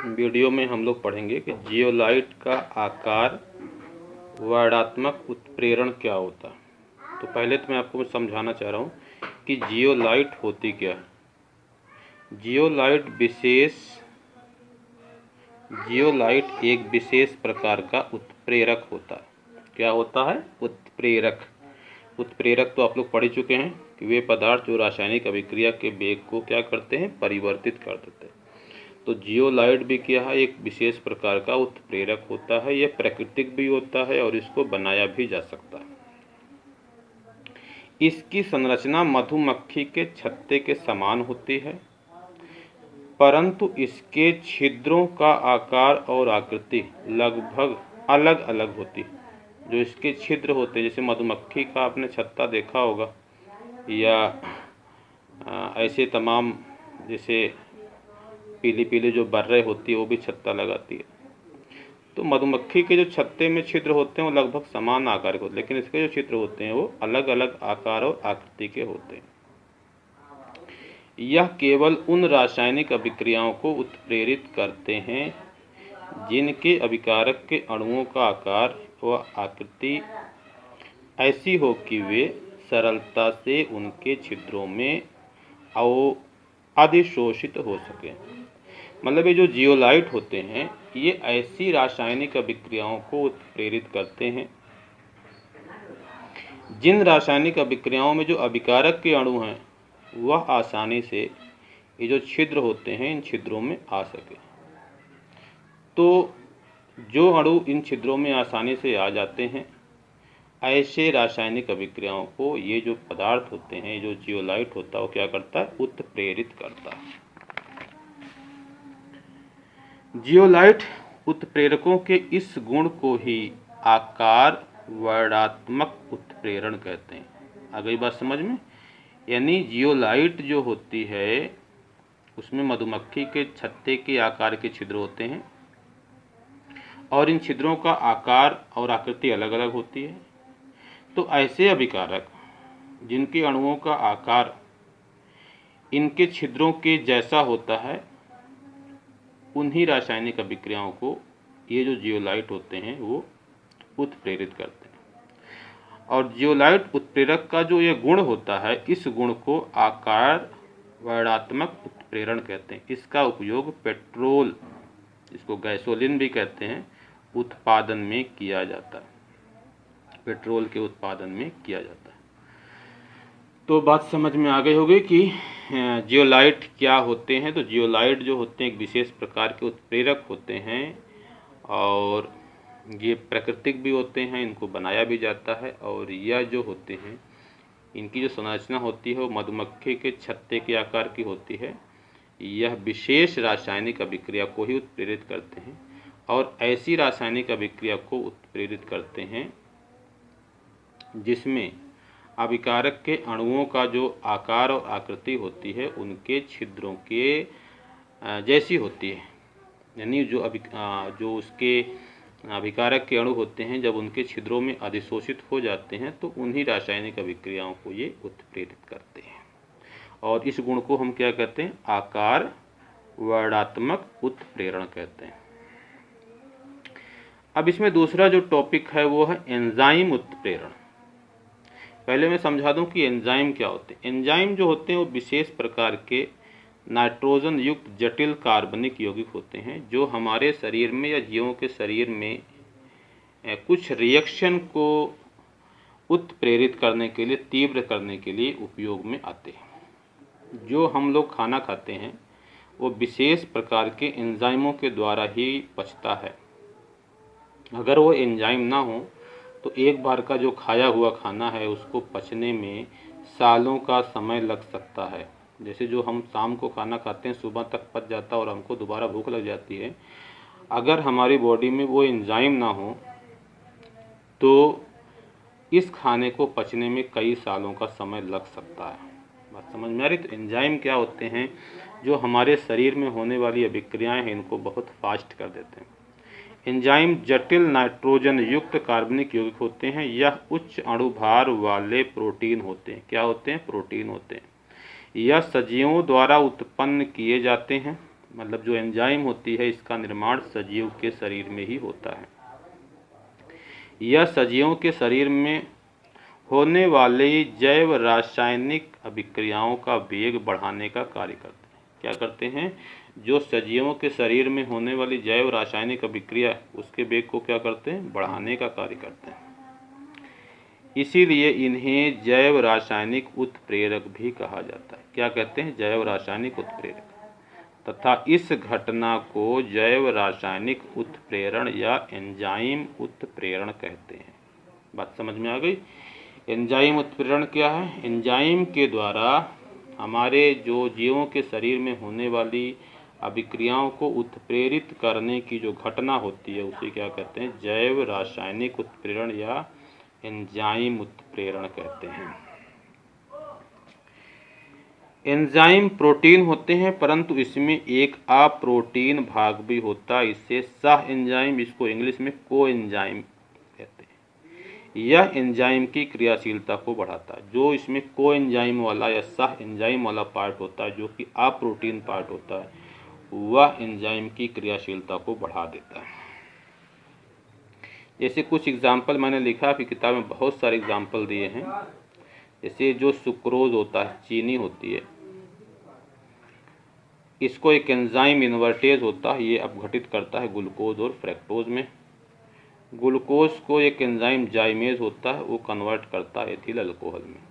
Video में हम लोग पढ़ेंगे कि जियोलाइट का आकार वर्णात्मक उत्प्रेरण क्या होता है। तो पहले तो मैं आपको समझाना चाह रहा हूँ कि जियोलाइट होती क्या है। जियोलाइट एक विशेष प्रकार का उत्प्रेरक होता है। क्या होता है? उत्प्रेरक। उत्प्रेरक तो आप लोग पढ़ चुके हैं कि वे पदार्थ जो रासायनिक अभिक्रिया के वेग को क्या करते हैं? परिवर्तित कर देते हैं। तो जियोलाइट भी क्या है? एक विशेष प्रकार का उत्प्रेरक होता है। यह प्राकृतिक भी होता है और इसको बनाया भी जा सकता है। इसकी संरचना मधुमक्खी के छत्ते के समान होती है, परंतु इसके छिद्रों का आकार और आकृति लगभग अलग अलग होती है। जो इसके छिद्र होते हैं, जैसे मधुमक्खी का आपने छत्ता देखा होगा, या ऐसे तमाम जैसे पीली पीली जो बर्रे होती है वो भी छत्ता लगाती है। तो मधुमक्खी के जो छत्ते में छिद्र होते हैं वो लगभग समान आकार के होते हैं, लेकिन इसके जो छिद्र होते हैं वो अलग अलग आकार और आकृति के होते हैं। यह केवल उन रासायनिक अभिक्रियाओं को उत्प्रेरित करते हैं जिनके अभिकारक के अणुओं का आकार व आकृति ऐसी हो कि वे सरलता से उनके छिद्रों में अधिशोषित हो सके। मतलब ये जो जियोलाइट होते हैं ये ऐसी रासायनिक अभिक्रियाओं को उत्प्रेरित करते हैं जिन रासायनिक अभिक्रियाओं में जो अभिकारक के अणु हैं वह आसानी से ये जो छिद्र होते हैं इन छिद्रों में आ सके। तो जो अणु इन छिद्रों में आसानी से आ जाते हैं, ऐसे रासायनिक अभिक्रियाओं को ये जो पदार्थ होते हैं, जो जियोलाइट होता है, वो क्या करता है? उत्प्रेरित करता है। जियोलाइट उत्प्रेरकों के इस गुण को ही आकार वर्णात्मक उत्प्रेरण कहते हैं। आ गई बात समझ में? यानी जियोलाइट जो होती है उसमें मधुमक्खी के छत्ते के आकार के छिद्र होते हैं और इन छिद्रों का आकार और आकृति अलग अलग होती है। तो ऐसे अभिकारक जिनके अणुओं का आकार इनके छिद्रों के जैसा होता है, उन्हीं रासायनिक अभिक्रियाओं को ये जो जियोलाइट होते हैं वो उत्प्रेरित करते हैं। और जियोलाइट उत्प्रेरक का जो ये गुण होता है, इस गुण को आकार वर्णात्मक उत्प्रेरण कहते हैं। इसका उपयोग पेट्रोल, इसको गैसोलीन भी कहते हैं, उत्पादन में किया जाता है। पेट्रोल के उत्पादन में किया जाता है। तो बात समझ में आ गई होगी कि जियोलाइट क्या होते हैं। तो जियोलाइट जो होते हैं एक विशेष प्रकार के उत्प्रेरक होते हैं और ये प्राकृतिक भी होते हैं, इनको बनाया भी जाता है। और यह जो होते हैं इनकी जो संरचना होती है वो मधुमक्खी के छत्ते के आकार की होती है। यह विशेष रासायनिक अभिक्रिया को ही उत्प्रेरित करते हैं और ऐसी रासायनिक अभिक्रिया को उत्प्रेरित करते हैं जिसमें अभिकारक के अणुओं का जो आकार और आकृति होती है उनके छिद्रों के जैसी होती है। यानी जो उसके अभिकारक के अणु होते हैं जब उनके छिद्रों में अधिशोषित हो जाते हैं तो उन्हीं रासायनिक अभिक्रियाओं को ये उत्प्रेरित करते हैं। और इस गुण को हम क्या कहते हैं? आकार वर्णात्मक उत्प्रेरण कहते हैं। अब इसमें दूसरा जो टॉपिक है वो है एंजाइम उत्प्रेरण। पहले मैं समझा दूं कि एंजाइम क्या होते हैं। एंजाइम जो होते हैं वो विशेष प्रकार के नाइट्रोजन युक्त जटिल कार्बनिक यौगिक होते हैं जो हमारे शरीर में या जीवों के शरीर में कुछ रिएक्शन को उत्प्रेरित करने के लिए, तीव्र करने के लिए उपयोग में आते हैं। जो हम लोग खाना खाते हैं वो विशेष प्रकार के एंजाइमों के द्वारा ही पचता है। अगर वो एंजाइम ना हो तो एक बार का जो खाया हुआ खाना है उसको पचने में सालों का समय लग सकता है। जैसे जो हम शाम को खाना खाते हैं सुबह तक पच जाता है और हमको दोबारा भूख लग जाती है। अगर हमारी बॉडी में वो एंजाइम ना हो तो इस खाने को पचने में कई सालों का समय लग सकता है। बात समझ में आ रही? तो एंजाइम क्या होते हैं? जो हमारे शरीर में होने वाली अभिक्रियाएं हैं इनको बहुत फास्ट कर देते हैं। एंजाइम जटिल नाइट्रोजन युक्त कार्बनिक यौगिक होते हैं। यह उच्च अणुभार वाले प्रोटीन होते हैं। क्या होते हैं? प्रोटीन होते हैं। यह सजीवों द्वारा उत्पन्न किए जाते हैं। मतलब जो एंजाइम होती है इसका निर्माण सजीव के शरीर में ही होता है। यह सजीवों के शरीर में होने वाली जैव रासायनिक अभिक्रियाओं का वेग बढ़ाने का कार्य करते हैं। क्या करते हैं? जो सजीवों के शरीर में होने वाली जैव रासायनिक अभिक्रिया उसके वेग को क्या करते हैं? बढ़ाने का कार्य करते हैं। इसीलिए इन्हें जैव रासायनिक उत्प्रेरक भी कहा जाता है। क्या कहते हैं? जैव रासायनिक उत्प्रेरक। तथा इस घटना को जैव रासायनिक उत्प्रेरण या एंजाइम उत्प्रेरण कहते हैं। बात समझ में आ गई? एंजाइम उत्प्रेरण क्या है? एंजाइम के द्वारा हमारे जो जीवों के शरीर में होने वाली अभिक्रियाओं को उत्प्रेरित करने की जो घटना होती है उसे क्या कहते हैं? जैव रासायनिक उत्प्रेरण या एंजाइम उत्प्रेरण कहते हैं। एंजाइम प्रोटीन होते हैं, परंतु इसमें एक अप्रोटीन भाग भी होता है। इससे सह एंजाइम, इसको इंग्लिश में को एंजाइम कहते हैं। यह एंजाइम की क्रियाशीलता को बढ़ाता है। जो इसमें को एंजाइम वाला या सह एंजाइम वाला पार्ट होता है, जो कि अप्रोटीन पार्ट होता है, वह एंजाइम की क्रियाशीलता को बढ़ा देता है। जैसे कुछ एग्जाम्पल मैंने लिखा, आपकी किताब में बहुत सारे एग्जाम्पल दिए हैं। जैसे जो सुक्रोज होता है, चीनी होती है, इसको एक एंजाइम इन्वर्टेज होता है, ये अपघटित करता है ग्लूकोज और फ्रैक्टोज में। ग्लूकोज को एक एंजाइम जाइमेज होता है, वो कन्वर्ट करता है एथिल अल्कोहल में।